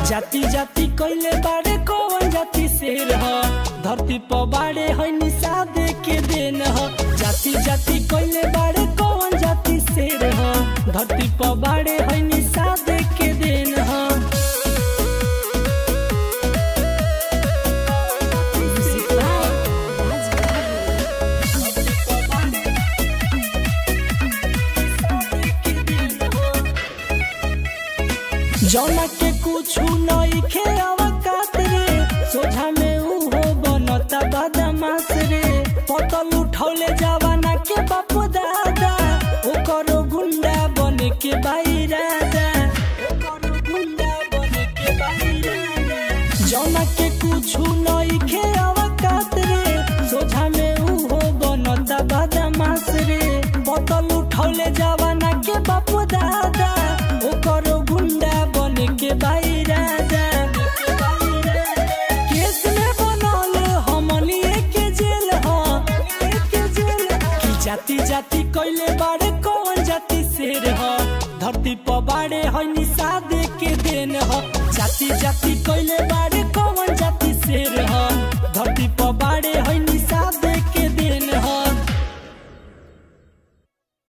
जाति जाति कइले बाड़े कौन जाति शेर ह धरती पर बाड़े है निषाद के देन ह जाति जाति कइले बाड़े कौन जाति शेर ह धरती पर बाड़े है निषाद के देन ह। जौना के कुछ नइखे अवकात रे सोझा में उहो बनता बदमाश रे पतल उठौले जवाना के बाप दादा ओकरो गुंडा बने के बाई राजा ओकरो गुंडा बने के बाई राजा जौना के कुछ नइखे अवकात रे सोझा में उहो बनता बदमाश रे पतल उठौले जवाना के बाप दादा ओकरो गुंडा के बाई राजा केस में बनल हमनी के जेल ह कि जाति जाति कइले बाड़े कौन जाति शेर ह धरती पर बाड़े है निषाद के देन ह जाति जाति